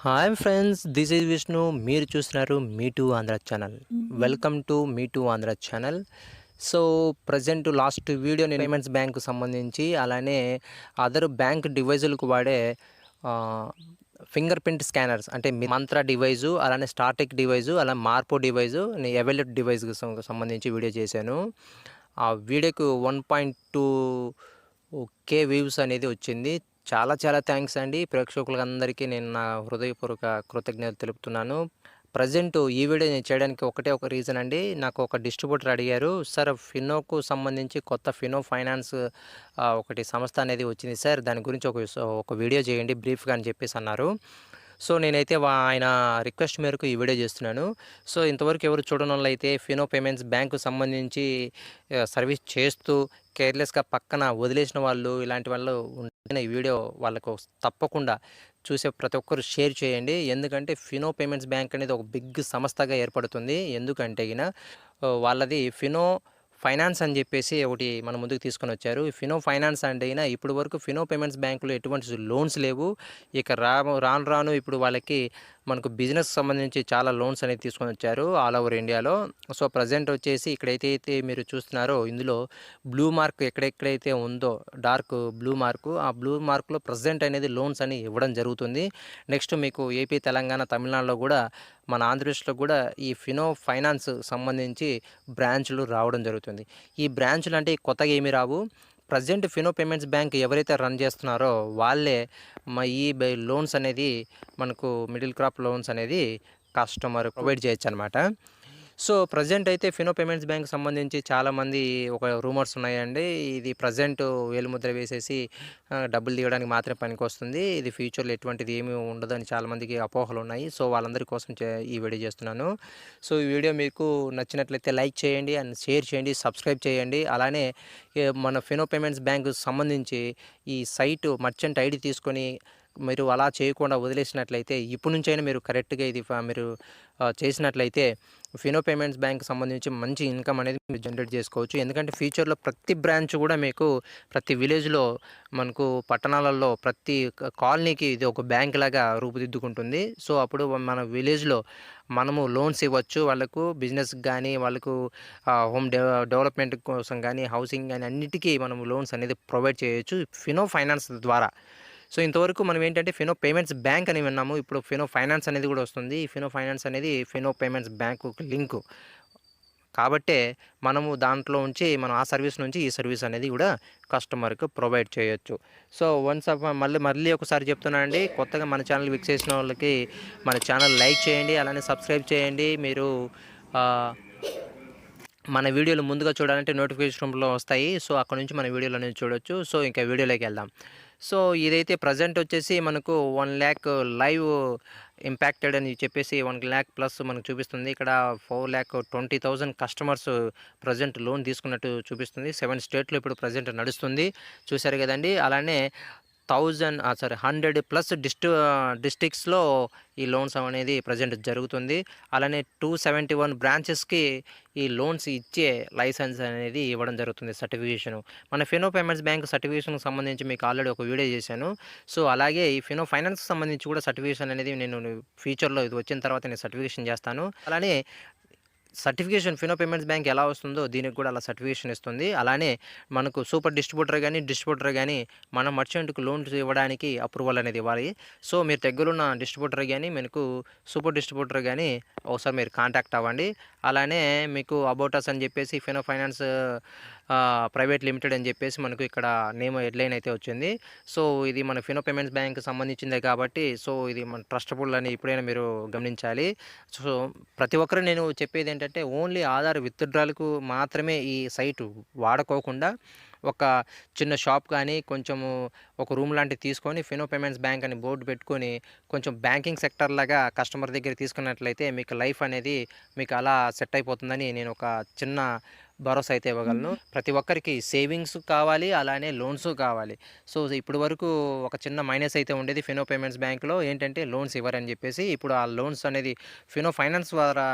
Hi friends, this is Vishnu. మీరు చూస్తున్నారు me2andhra channel. Welcome to me2andhra channel. So present last video నేను payments bank సంబంధించి అలానే other bank డివైజులకు వాడే ఫింగర్ ప్రింట్ స్కానర్స్ అంటే మంత్ర డివైజు అలానే స్టార్టిక్ డివైజు అలా మార్పో డివైజు ఎవల్యూట్ డివైస్కి సంబంధించి వీడియో చేశాను. ఆ వీడియోకు 1.2 వ్యూస్ అనేది వచ్చింది. చాలా చాలా థ్యాంక్స్ అండి. ప్రేక్షకులందరికీ నేను నా హృదయపూర్వక కృతజ్ఞతలు తెలుపుతున్నాను. ప్రజెంట్ ఈ వీడియో నేను చేయడానికి ఒక రీజన్ అండి. నాకు ఒక డిస్ట్రిబ్యూటర్ అడిగారు, సార్ ఫినోకు సంబంధించి కొత్త ఫినో ఫైనాన్స్ ఒకటి సంస్థ అనేది వచ్చింది సార్, దాని గురించి ఒక వీడియో చేయండి బ్రీఫ్గా అని చెప్పేసి అన్నారు. సో నేనైతే ఆయన రిక్వెస్ట్ మేరకు ఈ వీడియో చేస్తున్నాను. సో ఇంతవరకు ఎవరు చూడని వాళ్ళైతే ఫినో పేమెంట్స్ బ్యాంకు సంబంధించి సర్వీస్ చేస్తూ కేర్లెస్గా పక్కన వదిలేసిన వాళ్ళు ఇలాంటి వాళ్ళు ఉంటే ఈ వీడియో వాళ్ళకు తప్పకుండా చూసే ప్రతి ఒక్కరు షేర్ చేయండి. ఎందుకంటే ఫినో పేమెంట్స్ బ్యాంక్ అనేది ఒక బిగ్ సంస్థగా ఏర్పడుతుంది. ఎందుకంటే వాళ్ళది ఫినో ఫైనాన్స్ అని చెప్పేసి ఒకటి మన ముందుకు తీసుకొని వచ్చారు. ఫినో ఫైనాన్స్ అంటే ఇప్పుడు వరకు ఫినో పేమెంట్స్ బ్యాంకులో ఎటువంటి లోన్స్ లేవు. ఇక రాను రాను ఇప్పుడు వాళ్ళకి మనకు బిజినెస్ సంబంధించి చాలా లోన్స్ అనేది తీసుకొని వచ్చారు ఆల్ ఓవర్ ఇండియాలో. సో ప్రజెంట్ వచ్చేసి ఇక్కడైతే మీరు చూస్తున్నారో ఇందులో బ్లూ మార్క్ ఎక్కడెక్కడైతే ఉందో డార్క్ బ్లూ మార్కు, ఆ బ్లూ మార్క్లో ప్రజెంట్ అనేది లోన్స్ అని ఇవ్వడం జరుగుతుంది. నెక్స్ట్ మీకు ఏపీ, తెలంగాణ, తమిళనాడులో కూడా మన ఆంధ్రప్రదేశ్లో కూడా ఈ ఫినో ఫైనాన్స్ సంబంధించి బ్రాంచ్లు రావడం జరుగుతుంది. ఈ బ్రాంచ్లు అంటే కొత్తగా ఏమీ రావు. ప్రజెంట్ ఫినో పేమెంట్స్ బ్యాంక్ ఎవరైతే రన్ చేస్తున్నారో వాళ్ళే ఈ లోన్స్ అనేది మనకు మిడిల్ క్రాప్ లోన్స్ అనేది కస్టమర్ ప్రొవైడ్ చేయొచ్చు అనమాట. సో ప్రజెంట్ అయితే ఫినో పేమెంట్స్ బ్యాంక్ సంబంధించి చాలామంది ఒక రూమర్స్ ఉన్నాయండి. ఇది ప్రజెంట్ వేలుముద్ర వేసేసి డబ్బులు తీయడానికి మాత్రమే పనికొస్తుంది, ఇది ఫ్యూచర్లో ఎటువంటిది ఏమీ ఉండదని చాలామందికి అపోహలు ఉన్నాయి. సో వాళ్ళందరి కోసం ఈ వీడియో చేస్తున్నాను. సో ఈ వీడియో మీకు నచ్చినట్లయితే లైక్ చేయండి అండ్ షేర్ చేయండి, సబ్స్క్రైబ్ చేయండి. అలానే మన ఫినో పేమెంట్స్ బ్యాంక్ సంబంధించి ఈ సైటు మర్చెంట్ ఐడి తీసుకొని మీరు అలా చేయకుండా వదిలేసినట్లయితే ఇప్పటి నుంచైనా మీరు కరెక్ట్గా ఇది మీరు చేసినట్లయితే ఫినో పేమెంట్స్ బ్యాంక్ సంబంధించి మంచి ఇన్కమ్ అనేది మీరు జనరేట్ చేసుకోవచ్చు. ఎందుకంటే ఫ్యూచర్లో ప్రతి బ్రాంచ్ కూడా మీకు ప్రతి విలేజ్లో మనకు పట్టణాలలో ప్రతి కాలనీకి ఇది ఒక బ్యాంక్ లాగా రూపుదిద్దుకుంటుంది. సో అప్పుడు మన విలేజ్లో మనము లోన్స్ ఇవ్వచ్చు వాళ్ళకు, బిజినెస్కి కానీ వాళ్ళకు హోమ్ డెవలప్మెంట్ కోసం కానీ, హౌసింగ్ కానీ అన్నిటికీ మనం లోన్స్ అనేది ప్రొవైడ్ చేయొచ్చు ఫినో ఫైనాన్స్ ద్వారా. సో ఇంతవరకు మనం ఏంటంటే ఫినో పేమెంట్స్ బ్యాంక్ అని విన్నాము, ఇప్పుడు ఫినో ఫైనాన్స్ అనేది కూడా వస్తుంది. ఈ ఫినో ఫైనాన్స్ అనేది ఫినో పేమెంట్స్ బ్యాంకు లింకు కాబట్టే మనము దాంట్లో ఉంచి మనం ఆ సర్వీస్ నుంచి ఈ సర్వీస్ అనేది కూడా కస్టమర్కి ప్రొవైడ్ చేయొచ్చు. సో వన్స్ మళ్ళీ ఒకసారి చెప్తున్నానండి, కొత్తగా మన ఛానల్ వీక్షించిన వాళ్ళకి మన ఛానల్ లైక్ చేయండి, అలానే సబ్స్క్రైబ్ చేయండి. మీరు మన వీడియోలు ముందుగా చూడాలంటే నోటిఫికేషన్ రూమ్లో వస్తాయి. సో అక్కడ నుంచి మన వీడియోలు అనేది చూడొచ్చు. సో ఇంకా వీడియోలోకి వెళ్దాం. సో ఇదైతే ప్రజెంట్ వచ్చేసి మనకు 1,00,000 లైవ్ ఇంపాక్టెడ్ అని చెప్పేసి 1,00,000 ప్లస్ మనకు చూపిస్తుంది. ఇక్కడ 4,20,000 కస్టమర్స్ ప్రజెంట్ లోన్ తీసుకున్నట్టు చూపిస్తుంది. 7 స్టేట్లో ఇప్పుడు ప్రజెంట్ నడుస్తుంది, చూశారు కదండి. అలానే 100+ డిస్ట్రిక్ట్స్లో ఈ లోన్స్ అనేది ప్రజెంట్ జరుగుతుంది. అలానే 271 బ్రాంచెస్కి ఈ లోన్స్ ఇచ్చే లైసెన్స్ అనేది ఇవ్వడం జరుగుతుంది, సర్టిఫికేషను. మన ఫినో పేమెంట్స్ బ్యాంక్ సర్టిఫికేషన్కి సంబంధించి మీకు ఆల్రెడీ ఒక వీడియో చేశాను. సో అలాగే ఈ ఫినో ఫైనాన్స్కి సంబంధించి కూడా సర్టిఫికేషన్ అనేది నేను ఫ్యూచర్లో ఇది వచ్చిన తర్వాత నేను సర్టిఫికేషన్ చేస్తాను. అలానే సర్టిఫికేషన్ ఫినో పేమెంట్స్ బ్యాంక్ ఎలా వస్తుందో దీనికి కూడా అలా సర్టిఫికేషన్ ఇస్తుంది. అలానే మనకు సూపర్ డిస్ట్రిబ్యూటర్ కానీ మన మర్చెంట్కు లోన్స్ ఇవ్వడానికి అప్రూవల్ అనేది ఇవ్వాలి. సో మీరు దగ్గరున్న డిస్ట్రిబ్యూటర్ కానీ మనకు సూపర్ డిస్ట్రిబ్యూటర్ కానీ ఒకసారి మీరు కాంటాక్ట్ అవ్వండి. అలానే మీకు అబౌట్ అస్ అని చెప్పేసి ఫినో ఫైనాన్స్ ప్రైవేట్ లిమిటెడ్ అని చెప్పేసి మనకు ఇక్కడ నేమ్ హెడ్లైన్ అయితే వచ్చింది. సో ఇది మన ఫినో పేమెంట్స్ బ్యాంక్ సంబంధించిందే కాబట్టి సో ఇది మన ట్రస్టబుల్ అని ఇప్పుడైనా మీరు గమనించాలి. సో ప్రతి ఒక్కరు నేను చెప్పేది ఏంటంటే ఓన్లీ ఆధార్ విత్డ్రాలకు మాత్రమే ఈ సైటు వాడుకోకుండా ఒక చిన్న షాప్ కానీ కొంచెము ఒక రూమ్ లాంటివి తీసుకొని ఫినో పేమెంట్స్ బ్యాంక్ అని బోర్డు పెట్టుకొని కొంచెం బ్యాంకింగ్ సెక్టర్ లాగా కస్టమర్ దగ్గర తీసుకున్నట్లయితే మీకు లైఫ్ అనేది మీకు అలా సెట్ అయిపోతుందని నేను ఒక చిన్న భరోసా అయితే ఇవ్వగలను. ప్రతి ఒక్కరికి సేవింగ్స్ కావాలి, అలానే లోన్స్ కావాలి. సో ఇప్పుడు వరకు ఒక చిన్న మైనస్ అయితే ఉండేది ఫినో పేమెంట్స్ బ్యాంక్లో, ఏంటంటే లోన్స్ ఇవ్వరని చెప్పేసి. ఇప్పుడు ఆ లోన్స్ అనేది ఫినో ఫైనాన్స్ ద్వారా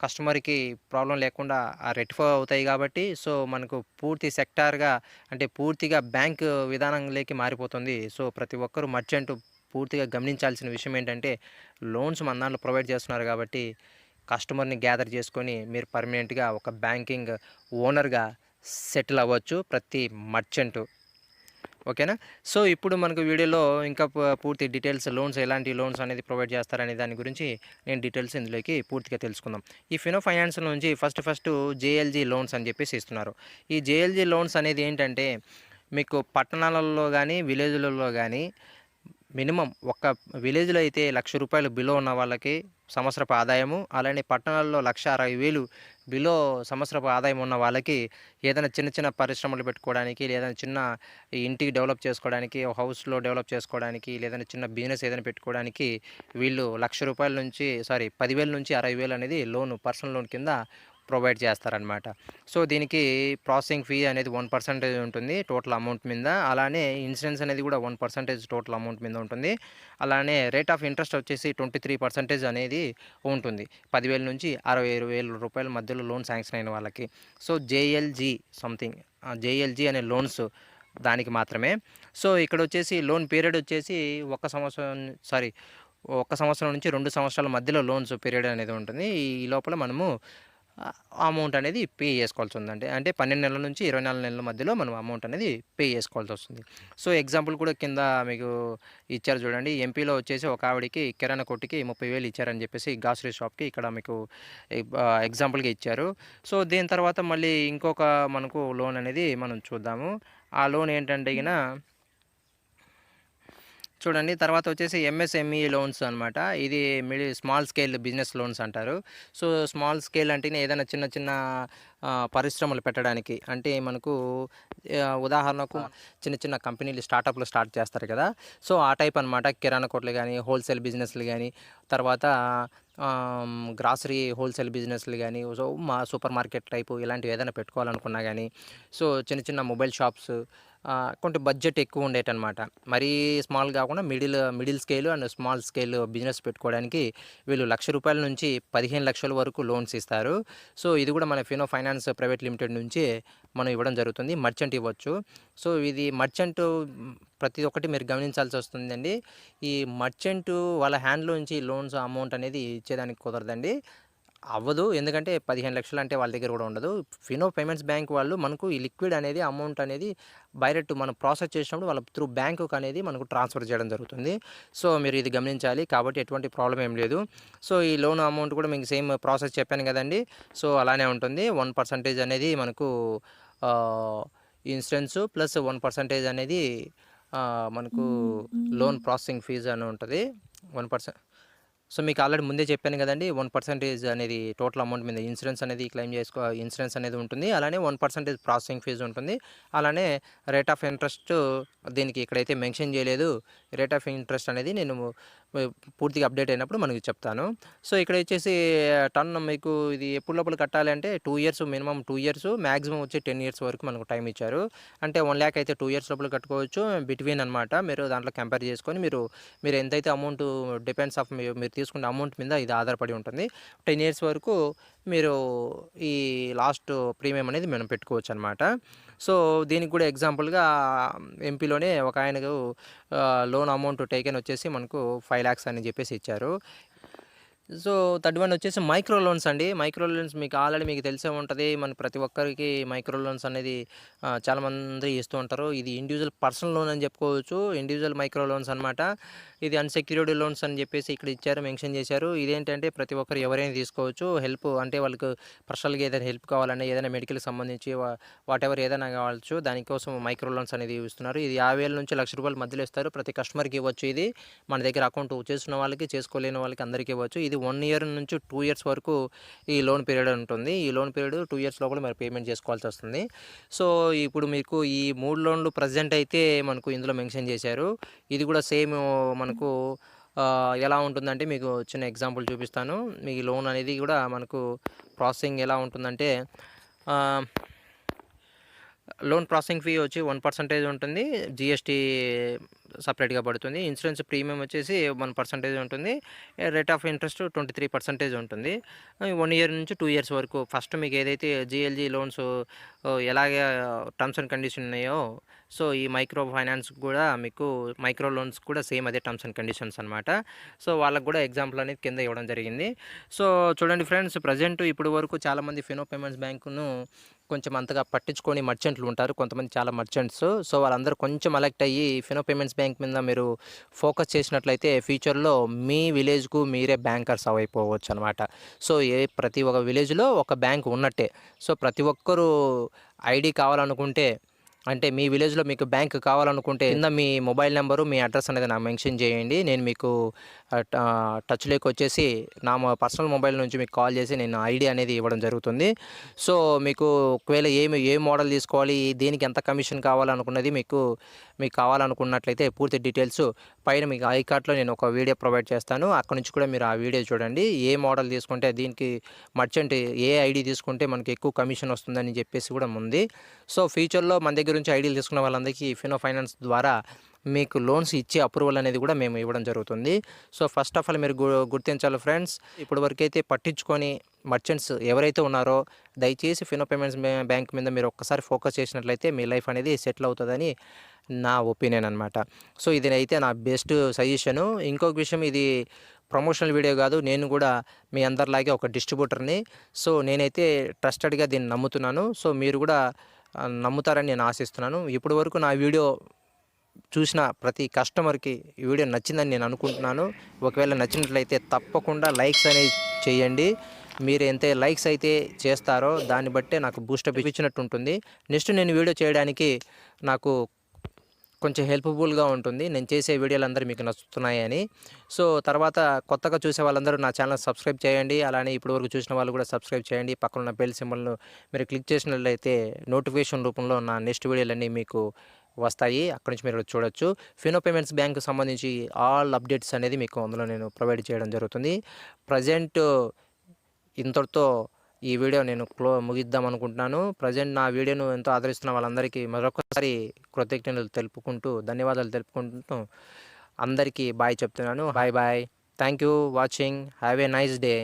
కస్టమర్కి ప్రాబ్లం లేకుండా రెక్టిఫై అవుతాయి కాబట్టి సో మనకు పూర్తి సెక్టార్గా అంటే పూర్తిగా బ్యాంక్ విధానంలోకి మారిపోతుంది. సో ప్రతి ఒక్కరు మర్చెంట్ పూర్తిగా గమనించాల్సిన విషయం ఏంటంటే, లోన్స్ మన దాంట్లో ప్రొవైడ్ చేస్తున్నారు కాబట్టి కస్టమర్ని గ్యాదర్ చేసుకొని మీరు పర్మనెంట్గా ఒక బ్యాంకింగ్ ఓనర్గా సెటిల్ అవ్వచ్చు ప్రతి మర్చెంటు. ఓకేనా. సో ఇప్పుడు మనకు వీడియోలో ఇంకా పూర్తి డీటెయిల్స్ లోన్స్ ఎలాంటి లోన్స్ అనేది ప్రొవైడ్ చేస్తారనే దాని గురించి నేను డీటెయిల్స్ ఇందులోకి పూర్తిగా తెలుసుకుందాం. ఈ ఫినో ఫైనాన్స్ నుంచి ఫస్ట్ జేఎల్జీ లోన్స్ అని చెప్పేసి ఇస్తున్నారు. ఈ జేఎల్జీ లోన్స్ అనేది ఏంటంటే మీకు పట్టణాలలో కానీ విలేజ్లలో కానీ మినిమం ఒక విలేజ్లో అయితే ₹1,00,000 బిలో ఉన్న వాళ్ళకి సంవత్సరపు ఆదాయము, అలానే పట్టణాల్లో 1,60,000 బిలో సంవత్సరపు ఆదాయం ఉన్న వాళ్ళకి ఏదైనా చిన్న చిన్న పరిశ్రమలు పెట్టుకోవడానికి, లేదా చిన్న ఇంటికి డెవలప్ చేసుకోవడానికి, హౌస్లో డెవలప్ చేసుకోవడానికి, లేదా చిన్న బిజినెస్ ఏదైనా పెట్టుకోవడానికి వీళ్ళు ₹1,00,000 నుంచి 10,000 నుంచి 60,000 అనేది లోను పర్సనల్ లోన్ కింద ప్రొవైడ్ చేస్తారనమాట. సో దీనికి ప్రాసెసింగ్ ఫీ అనేది 1% ఉంటుంది టోటల్ అమౌంట్ మీద. అలానే ఇన్సూరెన్స్ అనేది కూడా 1% టోటల్ అమౌంట్ మీద ఉంటుంది. అలానే రేట్ ఆఫ్ ఇంట్రెస్ట్ వచ్చేసి 23% అనేది ఉంటుంది. 10,000 నుంచి 60,000 రూపాయల మధ్యలో లోన్ శాంక్షన్ అయిన వాళ్ళకి. సో జేఎల్జీ జేఎల్జీ అనే లోన్స్ దానికి మాత్రమే. సో ఇక్కడ వచ్చేసి లోన్ పీరియడ్ వచ్చేసి 1 సంవత్సరం నుంచి 2 సంవత్సరాల మధ్యలో లోన్స్ పీరియడ్ అనేది ఉంటుంది. ఈ లోపల మనము అమౌంట్ అనేది పే చేసుకోవాల్సి ఉందండి. అంటే 12 నెలల నుంచి 24 నెలల మధ్యలో మనం అమౌంట్ అనేది పే చేసుకోవాల్సి వస్తుంది. సో ఎగ్జాంపుల్ కూడా కింద మీకు ఇచ్చారు చూడండి. ఎంపీలో వచ్చేసి ఒక ఆవిడకి కిరాణా కొట్టుకి 30,000 ఇచ్చారని చెప్పేసి గ్రాసరీ షాప్కి ఇక్కడ మీకు ఎగ్జాంపుల్గా ఇచ్చారు. సో దీని తర్వాత మళ్ళీ ఇంకొక మనకు లోన్ అనేది మనం చూద్దాము. ఆ లోన్ ఏంటంటే చూడండి. తర్వాత వచ్చేసి ఎంఎస్ఎంఈ లోన్స్ అనమాట. ఇది స్మాల్ స్కేల్ బిజినెస్ లోన్స్ అంటారు. సో స్మాల్ స్కేల్ అంటేనే ఏదైనా చిన్న చిన్న పరిశ్రమలు పెట్టడానికి, అంటే మనకు ఉదాహరణకు చిన్న చిన్న కంపెనీలు స్టార్టప్లు స్టార్ట్ చేస్తారు కదా. సో ఆ టైప్ అనమాట. కిరాణా కొట్లు కానీ, హోల్సేల్ బిజినెస్లు కానీ, తర్వాత గ్రాసరీ హోల్సేల్ బిజినెస్లు కానీ, సో సూపర్ మార్కెట్ టైపు ఇలాంటివి ఏదైనా పెట్టుకోవాలనుకున్నా కానీ, సో చిన్న చిన్న మొబైల్ షాప్స్, కొంచెం బడ్జెట్ ఎక్కువ ఉండేటనమాట. మరీ స్మాల్ కాకుండా middle scale and small scale business పెట్టుకోవడానికి వీళ్ళు ₹1,00,000 నుంచి 15,00,000 వరకు లోన్స్ ఇస్తారు. సో ఇది కూడా మన ఫినో ఫైనాన్స్ ప్రైవేట్ లిమిటెడ్ నుంచి మనం ఇవ్వడం జరుగుతుంది. మర్చెంట్ ఇవ్వచ్చు. సో ఇది మర్చెంట్ ప్రతి ఒక్కటి మీరు గమనించాల్సి వస్తుందండి. ఈ మర్చెంట్ వాళ్ళ హ్యాండ్లో నుంచి లోన్స్ అమౌంట్ అనేది ఇచ్చేదానికి కుదరదండి, అవ్వదు. ఎందుకంటే 15,00,000 అంటే వాళ్ళ దగ్గర కూడా ఉండదు. ఫినో పేమెంట్స్ బ్యాంక్ వాళ్ళు మనకు ఈ లిక్విడ్ అనేది అమౌంట్ అనేది డైరెక్ట్ మనం ప్రాసెస్ చేసినప్పుడు వాళ్ళ త్రూ బ్యాంకుకి అనేది మనకు ట్రాన్స్ఫర్ చేయడం జరుగుతుంది. సో మీరు ఇది గమనించాలి. కాబట్టి ఎటువంటి ప్రాబ్లం ఏం లేదు. సో ఈ లోన్ అమౌంట్ కూడా మీకు సేమ్ ప్రాసెస్ చెప్పాను కదండి. సో అలానే ఉంటుంది. 1% అనేది మనకు ఇన్సూరెన్స్ ప్లస్ 1% అనేది మనకు లోన్ ప్రాసెసింగ్ ఫీజు అని ఉంటుంది. 1%. సో మీకు ఆల్రెడీ ముందే చెప్పాను కదండి. 1% అనేది టోటల్ అమౌంట్ మీద ఇన్సూరెన్స్ అనేది క్లెయిమ్ ఇన్సూరెన్స్ అనేది ఉంటుంది. అలానే 1% ప్రాసెసింగ్ ఫీజు ఉంటుంది. అలానే రేట్ ఆఫ్ ఇంట్రెస్ట్ దీనికి ఇక్కడైతే మెన్షన్ చేయలేదు. రేట్ ఆఫ్ ఇంట్రెస్ట్ అనేది నేను పూర్తిగా అప్డేట్ అయినప్పుడు మనకి చెప్తాను. సో ఇక్కడ వచ్చేసి టర్న్ మీకు ఇది ఎప్పుడు లోపల కట్టాలి అంటే 2 ఇయర్స్, మినిమం 2 ఇయర్స్, మ్యాక్సిమం వచ్చి 10 ఇయర్స్ వరకు మనకు టైం ఇచ్చారు. అంటే 1 lakh అయితే 2 ఇయర్స్ లోపల కట్టుకోవచ్చు. బిట్వీన్ అనమాట. మీరు దాంట్లో కంపేర్ చేసుకొని మీరు ఎంతైతే అమౌంట్ డిపెండ్స్ ఆఫ్ మీరు తీసుకున్న అమౌంట్ మీద ఇది ఆధారపడి ఉంటుంది. 10 ఇయర్స్ వరకు మీరు ఈ లాస్ట్ ప్రీమియం అనేది మనం పెట్టుకోవచ్చు అనమాట. సో దీనికి కూడా ఎగ్జాంపుల్గా ఎంపీలోనే ఒక ఆయనకు లోన్ అమౌంట్ టేకెన్ వచ్చేసి మనకు 5 lakhs అని చెప్పేసి ఇచ్చారు. సో థర్డ్ వన్ వచ్చేసి మైక్రో లోన్స్ అండి. మైక్రో లోన్స్ మీకు ఆల్రెడీ మీకు తెలిసే ఉంటుంది. మన ప్రతి ఒక్కరికి మైక్రో లోన్స్ అనేది చాలామంది ఇస్తూ ఉంటారు. ఇది ఇండివిజువల్ పర్సనల్ లోన్ అని చెప్పుకోవచ్చు. ఇండివిజువల్ మైక్రో లోన్స్ అనమాట. ఇది అన్సెక్యూర్డ్ లోన్స్ అని చెప్పేసి ఇక్కడ ఇచ్చారు, మెన్షన్ చేశారు. ఇదేంటంటే ప్రతి ఒక్కరు ఎవరైనా తీసుకోవచ్చు. హెల్ప్ అంటే వాళ్ళకు పర్సనల్గా ఏదైనా హెల్ప్ కావాలన్నా, ఏదైనా మెడికల్కి సంబంధించి వాటెవర్ ఏదైనా కావచ్చు, దానికోసం మైక్రో లోన్స్ అనేది ఇస్తున్నారు. ఇది 50,000 నుంచి ₹1,00,000 మధ్యలో ఇస్తారు. ప్రతి కస్టమర్కి ఇవ్వచ్చు. ఇది మన దగ్గర అకౌంట్ చేసుకున్న వాళ్ళకి, చేసుకోలేని వాళ్ళకి అందరికీ ఇవ్వచ్చు. ఇది 1 year నుంచి 2 years వరకు ఈ లోన్ పీరియడ్ ఉంటుంది. ఈ లోన్ పీరియడ్ 2 years లోపల మరి పేమెంట్ చేసుకోవాల్సి వస్తుంది. సో ఇప్పుడు మీకు ఈ 3 లోన్లు ప్రజెంట్ అయితే మనకు ఇందులో మెన్షన్ చేశారు. ఇది కూడా సేమ్ మనకు ఎలా ఉంటుందంటే మీకు చిన్న ఎగ్జాంపుల్ చూపిస్తాను. మీకు లోన్ అనేది కూడా మనకు ప్రాసెసింగ్ ఎలా ఉంటుందంటే లోన్ ప్రాసెసింగ్ ఫీ వచ్చి 1% ఉంటుంది. జీఎస్టీ సపరేట్‌గా పడుతుంది. ఇన్సూరెన్స్ ప్రీమియం వచ్చేసి 1% ఉంటుంది. రేట్ ఆఫ్ ఇంట్రెస్ట్ 23% ఉంటుంది. 1 ఇయర్ నుంచి 2 ఇయర్స్ వరకు ఫస్ట్ మీకు ఏదైతే జీఎల్జీ లోన్స్ ఎలాగా టర్మ్స్ అండ్ కండిషన్ ఉన్నాయో, సో ఈ మైక్రో ఫైనాన్స్ కూడా మీకు మైక్రో లోన్స్ కూడా సేమ్ అదే టర్మ్స్ అండ్ కండిషన్స్ అనమాట. సో వాళ్ళకి కూడా ఎగ్జాంపుల్ అనేది కింద ఇవ్వడం జరిగింది. సో చూడండి ఫ్రెండ్స్, ప్రజెంట్ ఇప్పుడు వరకు చాలామంది ఫినో పేమెంట్స్ బ్యాంకును కొంచెం అంతగా పట్టించుకొని మర్చెంట్లు ఉంటారు, కొంతమంది చాలా మర్చెంట్స్. సో వాళ్ళందరూ కొంచెం అలెక్ట్ అయ్యి ఫినో పేమెంట్స్ బ్యాంక్ మీద మీరు ఫోకస్ చేసినట్లయితే ఫ్యూచర్లో మీ విలేజ్కు మీరే బ్యాంకర్స్ అయిపోవచ్చు అనమాట. సో ప్రతి ఒక్క విలేజ్లో ఒక బ్యాంక్ ఉన్నట్టే. సో ప్రతి ఒక్కరూ ఐడి కావాలనుకుంటే, అంటే మీ విలేజ్లో మీకు బ్యాంక్ కావాలనుకుంటే కింద మీ మొబైల్ నెంబరు, మీ అడ్రస్ అనేది నాకు మెన్షన్ చేయండి. నేను మీకు టచ్లోకి వచ్చేసి నా పర్సనల్ మొబైల్ నుంచి మీకు కాల్ చేసి నేను ఐడి అనేది ఇవ్వడం జరుగుతుంది. సో మీకు ఒకవేళ ఏ మోడల్ తీసుకోవాలి, దేనికి ఎంత కమిషన్ కావాలనుకున్నది మీకు కావాలనుకున్నట్లయితే పూర్తి డీటెయిల్స్ పైన మీకు ఐ కార్డ్లో నేను ఒక వీడియో ప్రొవైడ్ చేస్తాను. అక్కడ నుంచి కూడా మీరు ఆ వీడియో చూడండి. ఏ మోడల్ తీసుకుంటే దీనికి మర్చెంట్ ఏ ఐడి తీసుకుంటే మనకి ఎక్కువ కమిషన్ వస్తుందని చెప్పేసి కూడా ఉంది. సో ఫ్యూచర్లో మన దగ్గర నుంచి ఐడీలు తీసుకున్న వాళ్ళందరికీ ఫినో ఫైనాన్స్ ద్వారా మీకు లోన్స్ ఇచ్చే అప్రూవల్ అనేది కూడా మేము ఇవ్వడం జరుగుతుంది. సో ఫస్ట్ ఆఫ్ ఆల్ మీరు గుర్తించాలి ఫ్రెండ్స్, ఇప్పటి వరకైతే పట్టించుకొని మర్చెంట్స్ ఎవరైతే ఉన్నారో దయచేసి ఫినో పేమెంట్స్ బ్యాంక్ మీద మీరు ఒక్కసారి ఫోకస్ చేసినట్లయితే మీ లైఫ్ అనేది సెటిల్ అవుతుందని నా ఒపీనియన్ అనమాట. సో ఇది అయితే నా బెస్ట్ సజెషను. ఇంకొక విషయం, ఇది ప్రమోషనల్ వీడియో కాదు, నేను కూడా మీ అందరిలాగే ఒక డిస్ట్రిబ్యూటర్ని. సో నేనైతే ట్రస్టెడ్గా దీన్ని నమ్ముతున్నాను. సో మీరు కూడా నమ్ముతారని నేను ఆశిస్తున్నాను. ఇప్పటి వరకు నా వీడియో చూసిన ప్రతి కస్టమర్కి ఈ వీడియో నచ్చిందని నేను అనుకుంటున్నాను. ఒకవేళ నచ్చినట్లయితే తప్పకుండా లైక్స్ అనేది చేయండి. మీరు ఎంత లైక్స్ అయితే చేస్తారో దాన్ని బట్టే నాకు బూస్టప్ ఇచ్చినట్టు ఉంటుంది. నెక్స్ట్ నేను వీడియో చేయడానికి నాకు కొంచెం హెల్ప్ఫుల్గా ఉంటుంది, నేను చేసే వీడియోలు అందరూ మీకు నచ్చుతున్నాయని. సో తర్వాత కొత్తగా చూసే వాళ్ళందరూ నా ఛానల్ సబ్స్క్రైబ్ చేయండి. అలానే ఇప్పటివరకు చూసిన వాళ్ళు కూడా సబ్స్క్రైబ్ చేయండి. పక్కన ఉన్న బెల్ సింబల్ను మీరు క్లిక్ చేసినట్లయితే నోటిఫికేషన్ రూపంలో నా నెక్స్ట్ వీడియోలన్నీ మీకు వస్తాయి. అక్కడి నుంచి మీరు చూడొచ్చు. ఫినో పేమెంట్స్ బ్యాంకు సంబంధించి ఆల్ అప్డేట్స్ అనేది మీకు అందులో నేను ప్రొవైడ్ చేయడం జరుగుతుంది. ప్రజెంట్ ఇంతటితో ఈ వీడియో నేను ముగిద్దాం అనుకుంటున్నాను. ప్రజెంట్ నా వీడియోను ఎంతో ఆదరిస్తున్న వాళ్ళందరికీ మరొకసారి కృతజ్ఞతలు తెలుపుకుంటూ, ధన్యవాదాలు తెలుపుకుంటూ అందరికీ బాయ్ చెప్తున్నాను. Bye bye. Thank you watching. Have a nice day.